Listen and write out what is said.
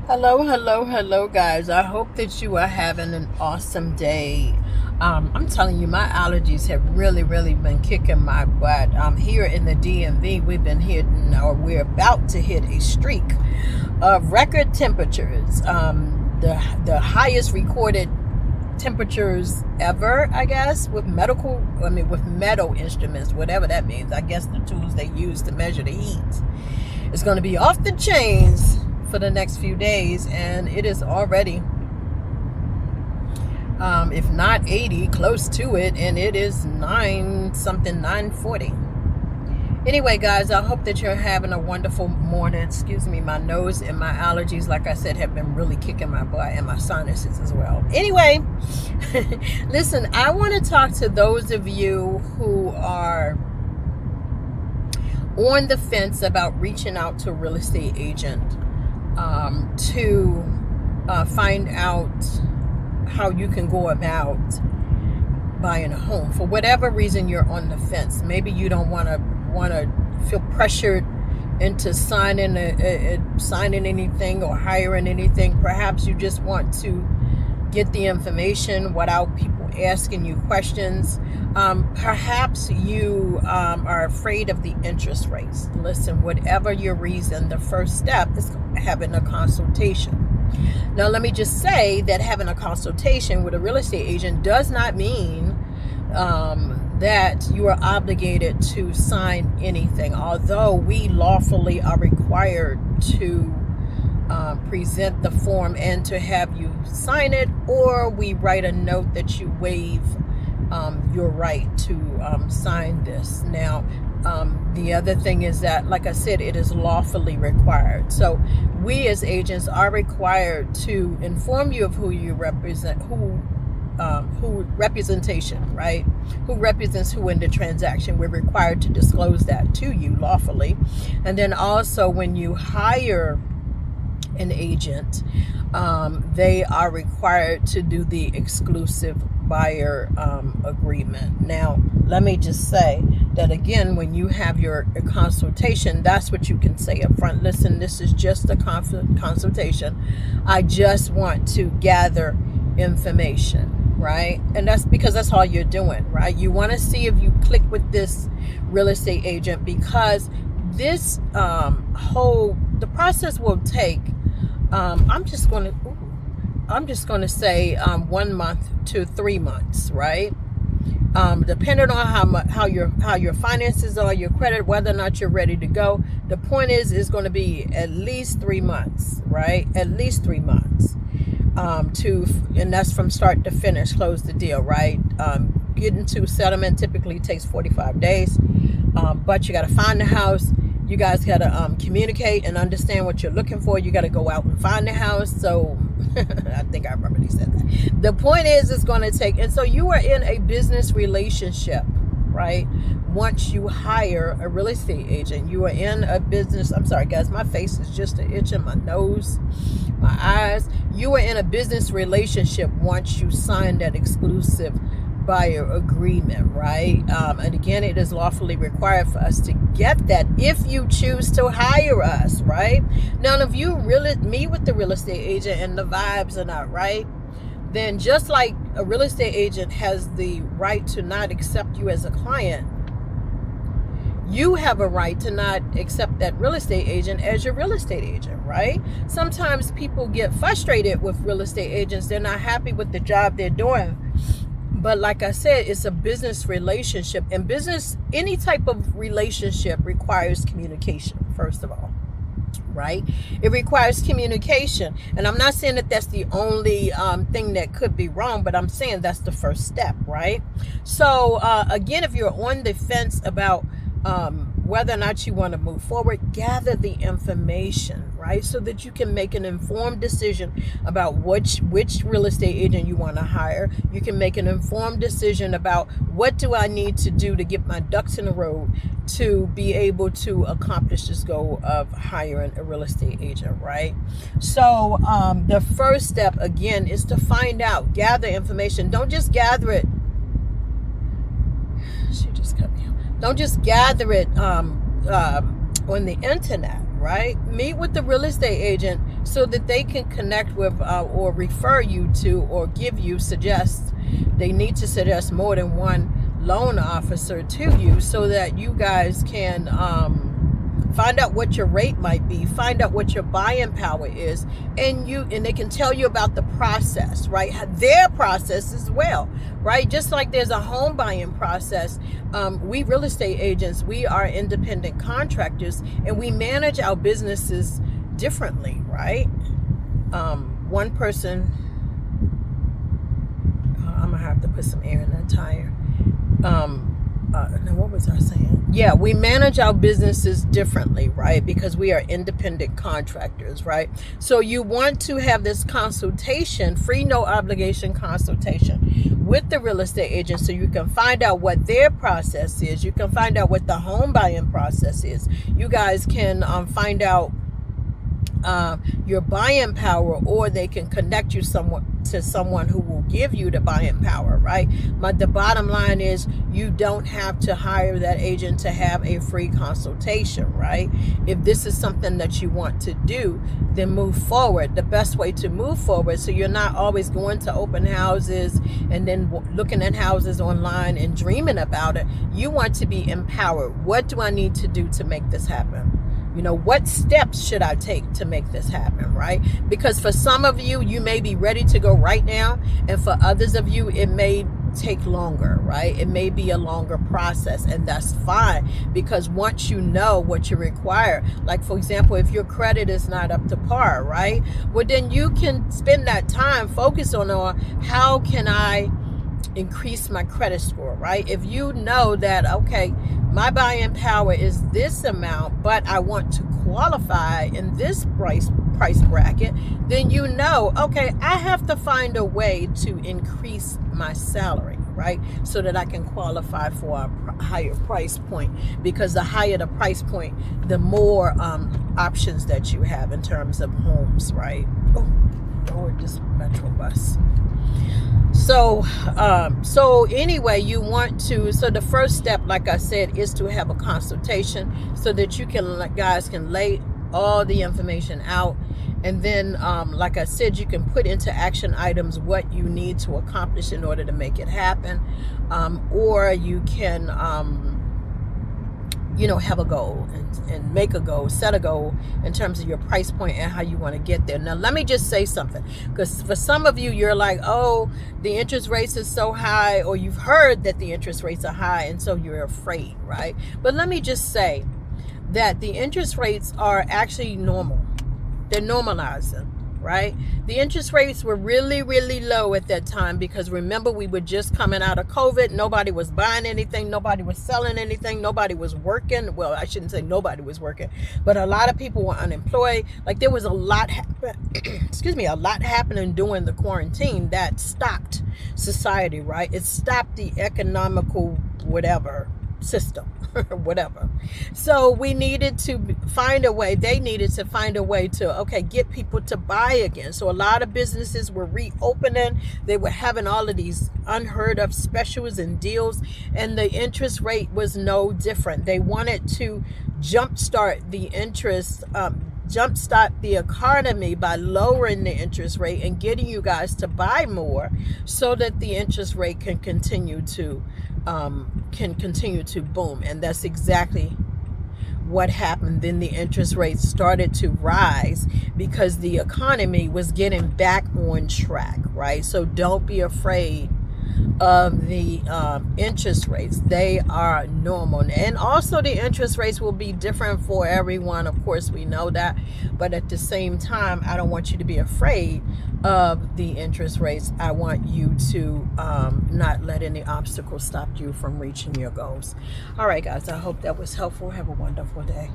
Hello, guys. I hope that you are having an awesome day. I'm telling you, my allergies have really been kicking my butt. Here in the DMV, we've been hitting, or we're about to hit a streak of record temperatures. The highest recorded temperatures ever, I guess, with metal instruments, whatever that means. I guess the tools they use to measure the heat is going to be off the chains for the next few days, and it is already if not 80, close to it, and it is 9:40. Anyway, guys, I hope that you're having a wonderful morning. Excuse me, my nose and my allergies, like I said, have been really kicking my butt, and my sinuses as well. Anyway, listen, I want to talk to those of you who are on the fence about reaching out to a real estate agent to find out how you can go about buying a home. For whatever reason, you're on the fence. Maybe you don't want to feel pressured into signing anything or hiring anything. Perhaps you just want to get the information without people asking you questions. Perhaps you are afraid of the interest rates. Listen, whatever your reason, the first step is having a consultation. Now, let me just say that having a consultation with a real estate agent does not mean that you are obligated to sign anything, although we lawfully are required to present the form and to have you sign it, or we write a note that you waive your right to sign this. Now, the other thing is that, like I said, it is lawfully required. So we as agents are required to inform you of who you represent, who representation, right? Who represents who in the transaction. We're required to disclose that to you lawfully. And then also, when you hire an agent, they are required to do the exclusive buyer agreement. Now, let me just say that again, when you have your consultation, that's what you can say up front. Listen, this is just a consultation. I just want to gather information, right? And that's because that's all you're doing, right? You want to see if you click with this real estate agent, because this the process will take I'm just going to say 1 month to 3 months, right? Depending on how your finances are, your credit, whether or not you're ready to go. The point is going to be at least 3 months, right? At least 3 months and that's from start to finish, close the deal, right? Getting to settlement typically takes 45 days, but you got to find the house. You guys got to communicate and understand what you're looking for. You got to go out and find the house. So I think I remember he said that. The point is, it's going to take, and so you are in a business relationship, right? Once you hire a real estate agent, you are in a business. I'm sorry, guys, my face is just an itch in my nose, my eyes. You are in a business relationship once you sign that exclusive buyer agreement, right? And again, it is lawfully required for us to get that if you choose to hire us, right? Now, if you really meet with the real estate agent and the vibes are not right, then just like a real estate agent has the right to not accept you as a client, you have a right to not accept that real estate agent as your real estate agent, right? Sometimes people get frustrated with real estate agents. They're not happy with the job they're doing. But like I said, it's a business relationship, and business, any type of relationship requires communication, first of all, right? It requires communication. And I'm not saying that that's the only thing that could be wrong, but I'm saying that's the first step, right? So again, if you're on the fence about whether or not you want to move forward, gather the information, right? So that you can make an informed decision about which real estate agent you want to hire. You can make an informed decision about what do I need to do to get my ducks in a row to be able to accomplish this goal of hiring a real estate agent, right? So the first step, again, is to find out, gather information. Don't just gather it. She just cut me off. Don't just gather it on the internet, right? Meet with the real estate agent so that they can connect with or refer you to, or they need to suggest more than one loan officer to you, so that you guys can find out what your rate might be, find out what your buying power is, and they can tell you about the process, right? Their process as well, right? Just like there's a home buying process, we real estate agents, we are independent contractors, and we manage our businesses differently, right? One person, I'm gonna have to put some air in that tire. Now what was I saying? Yeah, we manage our businesses differently, right? Because we are independent contractors, right? So you want to have this consultation, free no obligation consultation with the real estate agent, so you can find out what their process is. You can find out what the home buying process is. You guys can find out your buying power, or they can connect you to someone who will give you the buying power, right? But the bottom line is, you don't have to hire that agent to have a free consultation, right? If this is something that you want to do, then move forward. The best way to move forward, so you're not always going to open houses and then looking at houses online and dreaming about it. You want to be empowered. What do I need to do to make this happen? You know, what steps should I take to make this happen, right? Because for some of you, you may be ready to go right now. And for others of you, it may take longer, right? It may be a longer process, and that's fine. Because once you know what you require, like for example, if your credit is not up to par, right? Well, then you can spend that time focus on how can I increase my credit score, right? If you know that, okay, my buying power is this amount, but I want to qualify in this price bracket, then you know, okay, I have to find a way to increase my salary, right? So that I can qualify for a higher price point, because the higher the price point, the more options that you have in terms of homes, right? Oh, Lord, this metro bus. So anyway, you want to, so the first step, like I said, is to have a consultation, so that you guys can lay all the information out. And then, like I said, you can put into action items what you need to accomplish in order to make it happen. Or you can, have a goal and make a goal, set a goal in terms of your price point and how you want to get there. Now, let me just say something, because for some of you, you're like, oh, the interest rates is so high, or you've heard that the interest rates are high, and so you're afraid, right? But let me just say that the interest rates are actually normal. They're normalizing, right? The interest rates were really, really low at that time, because remember, we were just coming out of COVID. Nobody was buying anything. Nobody was selling anything. Nobody was working. Well, I shouldn't say nobody was working, but a lot of people were unemployed. Like, there was a lot a lot happening during the quarantine that stopped society, right? It stopped the economical system whatever. So we needed to find a way, they needed to find a way to, get people to buy again. So a lot of businesses were reopening. They were having all of these unheard of specials and deals, and the interest rate was no different. They wanted to jumpstart the interest, jumpstart the economy by lowering the interest rate and getting you guys to buy more, so that the interest rate can continue to boom. And that's exactly what happened. Then the interest rates started to rise because the economy was getting back on track, right? So don't be afraid of the interest rates. They are normal, and also the interest rates will be different for everyone. Of course, we know that, but at the same time, I don't want you to be afraid of the interest rates. I want you to not let any obstacles stop you from reaching your goals. All right, guys, I hope that was helpful. Have a wonderful day.